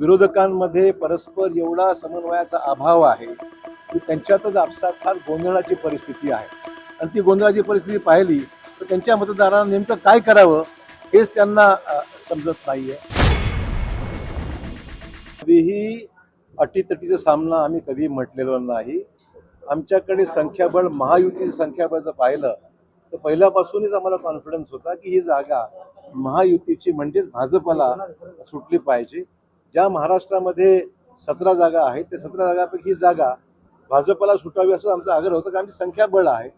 विरोधकांमध्ये परस्पर एवढा समन्वयाचा अभाव आहे की त्यांच्यातच आपसात फार गोंधळाची परिस्थिती आहे आणि ती गोंधळाची परिस्थिती पाहिली तर त्यांच्या मतदारांना नेमकं काय करावं हेच त्यांना समजत नाहीये. कधीही अटीतटीचा सामना आम्ही कधी म्हटलेलो नाही. आमच्याकडे संख्याबळ महायुतीचं संख्याबळ जर पाहिलं तर पहिल्यापासूनच आम्हाला कॉन्फिडन्स होता की ही जागा महायुतीची म्हणजेच भाजपला सुटली पाहिजे. ज्या महाराष्ट्रामध्ये 17 जागा आहेत त्या 17 जागांपैकी ही जागा भाजपला सुटावी असं आमचा आग्रह होता. कारण आमची संख्याबळ आहे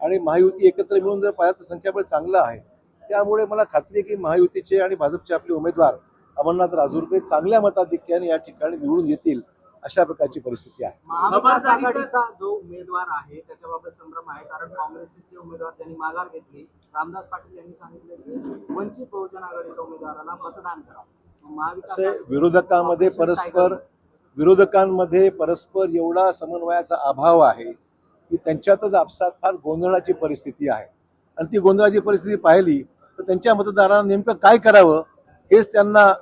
आणि महायुती एकत्र मिळून जर पाहिलं तर संख्याबळ चांगलं आहे. त्यामुळे मला खात्री आहे की महायुतीचे आणि भाजपचे आपले उमेदवार अमरनाथ राजूरकर चांगल्या मताधिक्याने या ठिकाणी निवडून येतील अशा प्रकारची परिस्थिती आहे. महाविकास आघाडीचा जो उमेदवार आहे त्याच्याबाबत संभ्रम आहे, कारण काँग्रेसचे जे उमेदवार त्यांनी माघार घेतली. रामदास पाटील यांनी सांगितले की वंचित बहुजन आघाडीच्या उमेदवाराला मतदान करा. विरोधकांमध्ये परस्पर एवढा समन्वयाचा अभाव आहे की त्यांच्यातच आपसात फार गोंधळाची परिस्थिती आहे आणि ती गोंधळाची परिस्थिती पाहिली तर त्यांच्या मतदारांना नेमकं काय करावं हेच त्यांना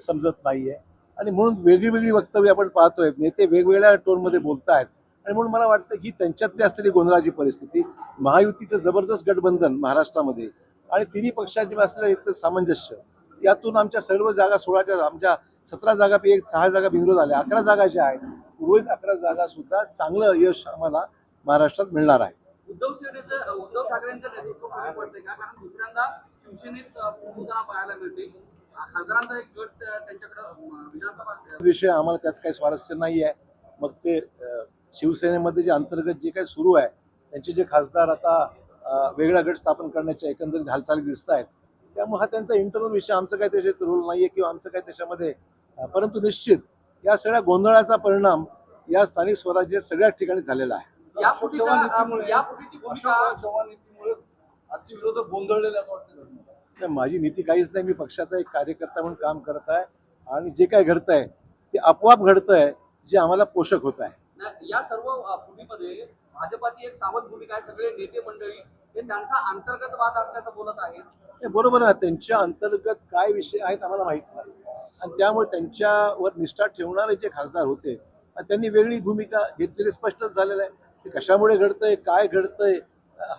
समजत नाहीये आणि म्हणून वेगळी वक्तव्य आपण पाहतोय. नेते वेगवेगळ्या टोनमध्ये बोलतायत आणि म्हणून मला वाटतं की त्यांच्यातली असलेली गोंधळाची परिस्थिती, महायुतीचं जबरदस्त गठबंधन महाराष्ट्रामध्ये आणि तिन्ही पक्षांचे असलेलं एक सामंजस्य, यातून आमच्या सर्व जागा 16च्या आमच्या 17 जागापैकी 6 जागा बिनविरोध झाल्या. 11 जागा ज्या आहेत उर्वरित 11 जागा सुद्धा चांगलं यश आम्हाला महाराष्ट्रात मिळणार आहे. उद्धव ठाकरेंचं नेतृत्व कमी पडते का? कारण दुसऱ्यांदा शिवसेनेत प्रमुखता पाहायला मिळते. खासदारांचा एक गट त्यांच्याकडे विधानसभा विषय आम्हाला त्यात काही स्वारस्य नाही आहे. मग ते शिवसेनेमध्ये जे अंतर्गत जे काही सुरू आहे त्यांचे जे खासदार आता वेगळा गट स्थापन करण्याच्या एकंदरीत हालचाली दिसत आहेत, त्यामुळे हा त्यांचा इंटरनल विषय, आमचं काही त्याच्यात रोल नाहीये किंवा आमचं काही त्याच्यामध्ये. परंतु निश्चित या सगळ्या गोंधळाचा परिणाम या स्थानिक स्वराज्य सगळ्याच ठिकाणी झालेला आहे. आजचे विरोधक गोंधळलेले असं वाटतं. माझी नीती काहीच नाही. मी पक्षाचा एक कार्यकर्ता म्हणून काम करत आहे आणि जे काय घडतंय ते आपोआप घडतंय, जे आम्हाला पोषक होत आहे. या सर्व भूमीमध्ये भाजपाची एक सावध भूमिका आहे. सगळे नेते मंडळी हे त्यांचा अंतर्गत वाद असल्याचं बोलत आहेत. बरोबर आहे. त्यांच्या अंतर्गत काय विषय आहेत आम्हाला माहित नाही आणि त्यामुळे त्यांच्यावर निष्ठा ठेवणारे जे खासदार होते त्यांनी वेगळी भूमिका घेतलेली स्पष्टच झालेलं आहे. ते कशामुळे घडतंय, काय घडतंय,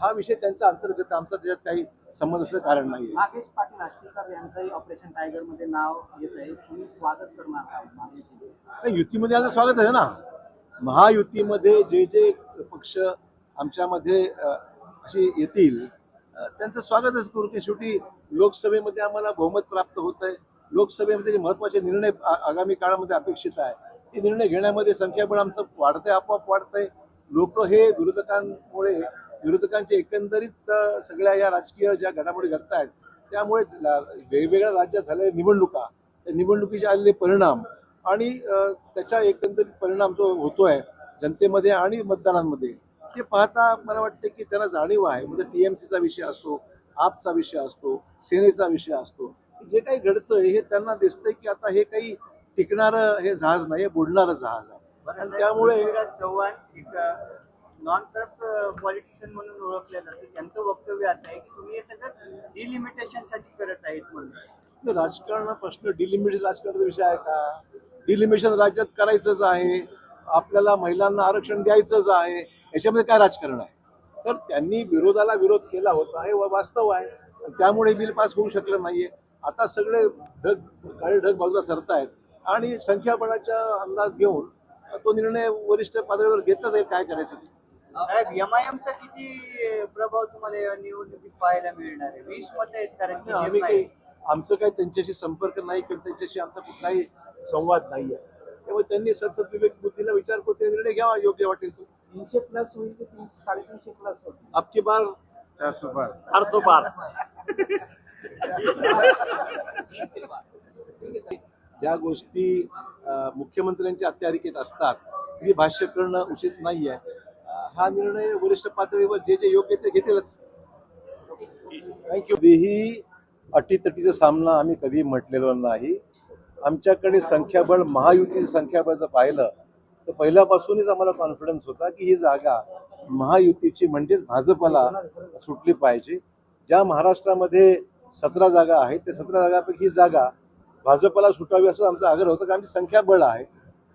हा विषय त्यांचा अंतर्गत, आमचा त्याच्यात काही संबंधाचं कारण नाहीये. नागेश पाटील आष्टीकर यांचंही ऑपरेशन टायगर मध्ये नाव येत आहे. तुम्ही स्वागत करणार आहात? युतीमध्ये आलं स्वागत आहे ना. महायुतीमध्ये जे जे पक्ष आमच्यामध्ये अशी येतील त्यांचं स्वागतच करू. की शेवटी लोकसभेमध्ये आम्हाला बहुमत प्राप्त होत आहे. लोकसभेमध्ये जे महत्वाचे निर्णय आगामी काळामध्ये अपेक्षित आहे ते निर्णय घेण्यामध्ये संख्याबळ आमचं वाढतंय, आपोआप वाढतंय. लोक हे विरोधकांच्या एकंदरीत सगळ्या या राजकीय ज्या घडामोडी घडत आहेत त्यामुळे वेगवेगळ्या राज्यात झालेल्या निवडणुका, त्या निवडणुकीचे आलेले परिणाम आणि त्याचा एकंदरीत परिणाम जो होतोय जनतेमध्ये आणि मतदारांमध्ये, ते पाहता मला वाटतं की त्यांना जाणीव आहे. म्हणजे TMCचा विषय असतो, आपचा विषय असतो, सेनेचा विषय असतो, जे काही घडतंय हे त्यांना दिसतंय की आता हे काही टिकणारं हे जहाज नाही, बुडणारं जहाज आहे. आणि त्यामुळे चव्हाण एक नॉन करप्ट पॉलिटिशियन म्हणून ओळखले जाते. त्यांचं वक्तव्य असं आहे की तुम्ही हे सगळं डिलिमिटेशन साठी करत आहेत म्हणून. राजकारण प्रश्न डिलिमिटेड राजकारणाचा विषय आहे का? डिलिमिटेशन राज्यात करायचंच आहे, आपल्याला महिलांना आरक्षण द्यायचंच आहे, याच्यामध्ये काय राजकारण आहे? तर त्यांनी विरोधाला विरोध केला होता हे वास्तव आहे. त्यामुळे बिल पास होऊ शकलं नाहीये. आता सगळे काळे ढग बाजूला सरतायत आणि संख्याबळाचा अंदाज घेऊन तो निर्णय वरिष्ठ पातळीवर घेतलाच आहे. काय करायचं? साहेब, MIMचा किती प्रभाव तुम्हाला निवडणुकीत पाहायला मिळणार आहे? 20 मतं आहेत. कारण आम्ही काही, आमचं काही त्यांच्याशी संपर्क नाही किंवा त्यांच्याशी आमचा कुठलाही संवाद नाही आहे. त्यामुळे त्यांनी सतत विवेक बुद्धीला विचार करून निर्णय घ्यावा योग्य वाटेल तो. 300+ होईल की 300-350+ होईल? आपकी बार 400 पार. ज्या गोष्टी मुख्यमंत्र्यांच्या अखत्यारीत असतात ही भाष्य करणं उचित नाही आहे. हा निर्णय वरिष्ठ पातळीवर जे जे योग्य ते घेतीलच. थँक्यू. कधीही अटीतटीचा सामना आम्ही कधी म्हटलेलो नाही. आमच्याकडे संख्याबळ महायुतीचं संख्याबळ जर पाहिलं तर पहिल्यापासूनच आम्हाला कॉन्फिडन्स होता की ही जागा महायुतीची म्हणजेच भाजपला सुटली पाहिजे. ज्या महाराष्ट्रामध्ये 17 जागा आहेत त्या 17 जागांपैकी ही जागा भाजपला सुटावी असं आमचा आग्रह होता, कारण आमची संख्याबळ आहे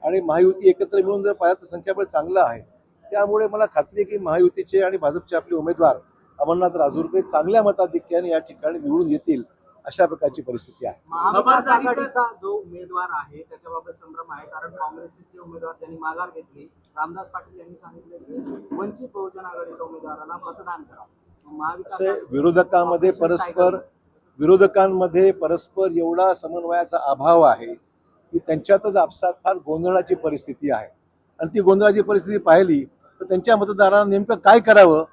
आणि महायुती एकत्र मिळून जर पाहिलं तर संख्याबळ चांगलं आहे. त्यामुळे मला खात्री आहे की महायुतीचे आणि भाजपचे आपले उमेदवार अमरनाथ राजूरकर चांगल्या मताधिक्याने या ठिकाणी निवडून येतील अशा प्रकारची परिस्थिती आहे. महाविकास आघाडीचा जो उमेदवार आहे त्याच्याबाबत संभ्रम आहे, कारण काँग्रेसचे जे उमेदवार त्यांनी माघार घेतली. रामदास पाटील यांनी सांगितले की वंचित बहुजन आघाडीच्या उमेदवाराला मतदान करावं. महाविकास असे विरोधकांमध्ये परस्पर एवढा समन्वयाचा अभाव आहे की त्यांच्यातच आपसात फार गोंधळाची परिस्थिती आहे. आणि ती गोंधळाची परिस्थिती पाहिली तर त्यांच्या मतदारांना नेमकं काय करावं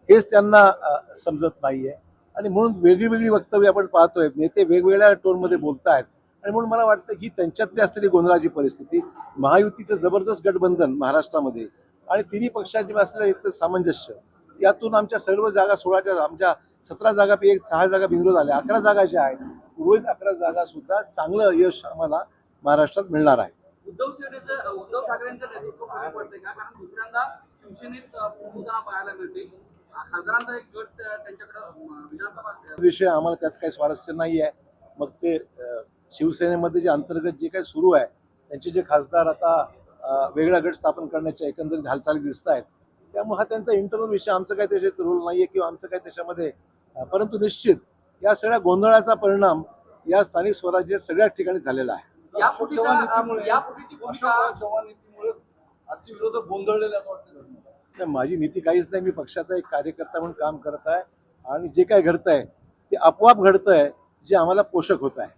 हेच त्यांना समजत नाहीये. आणि म्हणून वेगळी वक्तव्य आपण पाहतोय, नेते वेगवेगळ्या टोनमध्ये बोलतायत. आणि म्हणून मला वाटतं की त्यांच्यातली असलेली गोंधळाची परिस्थिती, महायुतीचं जबरदस्त गठबंधन महाराष्ट्रामध्ये आणि तिन्ही पक्षांचे असलेलं एक सामंजस्य, यातून आमच्या सर्व जागा 16च्या आमच्या 17 जागापैकी 6 जागा बिनविरोध आल्या. 11 जागा ज्या आहेत, उर्वरित 11 जागा सुद्धा चांगलं यश आम्हाला महाराष्ट्रात मिळणार आहे. उद्धव ठाकरेंचं नेतृत्व कमी पडते का? कारण दुसऱ्यांदा शिवसेनेत प्रमुखांना पाहायला मिळते. खासदारांचा एक गट त्यांच्याकडे विधानसभा विषय आम्हाला त्यात काही स्वारस्य नाही आहे. मग ते शिवसेनेमध्ये जे अंतर्गत जे काही सुरू आहे, त्यांचे जे खासदार आता वेगळा गट स्थापन करण्याच्या एकंदरीत हालचाली दिसत आहेत, त्यामुळे हा त्यांचा इंटरनल विषय, आमचं काही त्याच्यात रोल नाहीये किंवा आमचं काही त्याच्यामध्ये. परंतु निश्चित या सगळ्या गोंधळाचा परिणाम या स्थानिक स्वराज्य सगळ्याच ठिकाणी झालेला आहे. अशोक चव्हाण नीतीमुळे आजचे विरोधक गोंधळलेले असं वाटतं घडलं. माझी नीती काहीच नाही. मी पक्षाचा एक कार्यकर्ता म्हणून काम करत आहे आणि जे काय घडतंय ते आपोआप घडतंय, जे आम्हाला पोषक होत आहे.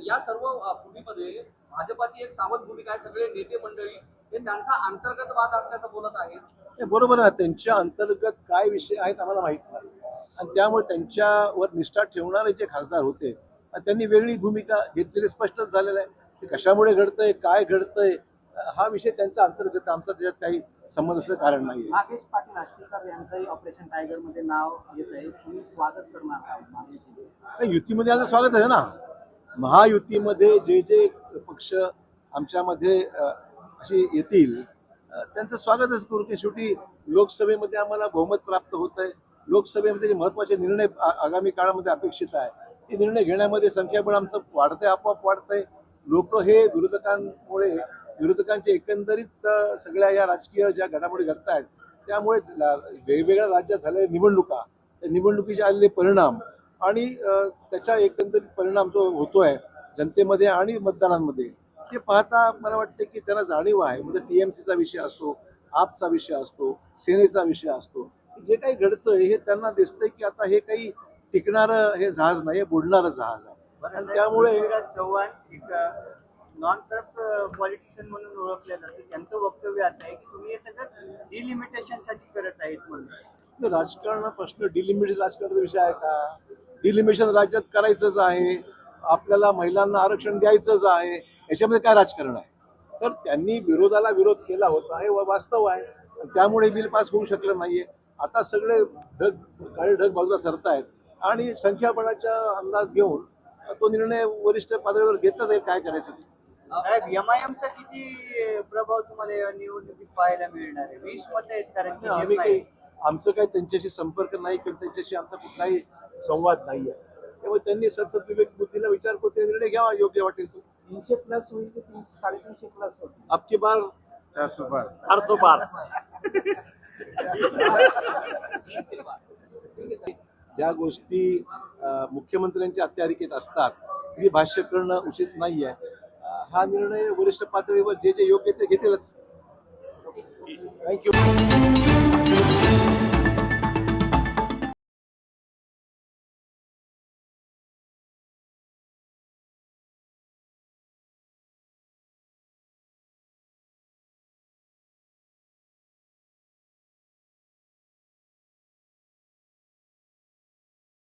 या सर्व भूमीमध्ये भाजपाची एक सावध भूमिका आहे. सगळे नेते मंडळी हे त्यांचा अंतर्गत वाद असल्याचं बोलत आहेत. हे बरोबर आहे. त्यांच्या अंतर्गत काय विषय आहेत आम्हाला माहित नाही. आणि त्यामुळे त्यांच्यावर निष्ठा ठेवणारे जे खासदार होते त्यांनी वेगळी भूमिका घेतलेली स्पष्टच झालेलं आहे. ते कशामुळे घडतंय, काय घडतंय, हा विषय त्यांचा अंतर्गत, आमचा त्याच्यात काही संबंधाचं कारण नाही. नागेश पाटील आष्टीकर यांचंही ऑपरेशन टायगर मध्ये नाव येत आहे. तुम्ही स्वागत करणार आहात? युतीमध्ये आलं स्वागत आहे ना. महायुतीमध्ये जे जे पक्ष आमच्यामध्ये असे येतील त्यांचं स्वागतच करू. की शेवटी लोकसभेमध्ये आम्हाला बहुमत प्राप्त होत आहे. लोकसभेमध्ये जे महत्त्वाचे निर्णय आगामी काळामध्ये अपेक्षित आहे, ते निर्णय घेण्यामध्ये संख्याबळ आमचं वाढतंय, आपोआप वाढतंय. लोक हे विरोधकांमुळे, विरोधकांच्या एकंदरीत सगळ्या या राजकीय ज्या घडामोडी घडत आहेत, त्यामुळे वेगवेगळ्या राज्यात झालेल्या निवडणुका, त्या निवडणुकीचे आलेले परिणाम आणि त्याचा एकंदरीत परिणाम जो होतोय जनतेमध्ये आणि मतदारांमध्ये, ते पाहता मला वाटतं की त्यांना जाणीव आहे. म्हणजे TMCचा विषय असो, आपचा विषय असतो, सेनेचा विषय असतो, जे काही घडतंय हे त्यांना दिसतंय की आता हे काही टिकणारं हे जहाज नाही, बुडणारं जहाज आहे. आणि त्यामुळे चव्हाण एक नॉन करप्ट पॉलिटिशियन म्हणून ओळखले जाते. त्यांचं वक्तव्य असं आहे की तुम्ही हे सगळं डिलिमिटेशन साठी करत आहेत म्हणून. राजकारण प्रश्न डिलिमिटेशन राजकारणाचा विषय आहे का? डिलिमिटेशन राज्यात करायचंच आहे, आपल्याला महिलांना आरक्षण द्यायचंच आहे, याच्यामध्ये काय राजकारण आहे? तर त्यांनी विरोधाला विरोध केला होता हे वास्तव आहे. त्यामुळे बिल पास होऊ शकलं नाहीये. आता सगळे काळे ढग बाजूला सरतायत आणि संख्याबळाचा अंदाज घेऊन तो निर्णय वरिष्ठ पातळीवर घेतला जाईल काय करायचं. साहेब, MIMचा किती प्रभाव तुम्हाला या निवडणुकीत पाहायला मिळणार आहे? 20 मतं आहेत. कारण आम्ही काही, आमचं काही त्यांच्याशी संपर्क नाही किंवा त्यांच्याशी आमचा कुठलाही संवाद नाही आहे. त्यामुळे त्यांनी सतत विवेक बुद्धीला विचार करून ते निर्णय घ्यावा योग्य वाटेल तो. 300 प्लस होईल की 300-350 प्लस होईल? आपकी बार 400 पार. ज्या गोष्टी मुख्यमंत्र्यांच्या अखत्यारीत असतात ती भाष्य करणं उचित नाही आहे. हा निर्णय वरिष्ठ पातळीवर जे जे योग्य ते घेतीलच. थँक्यू.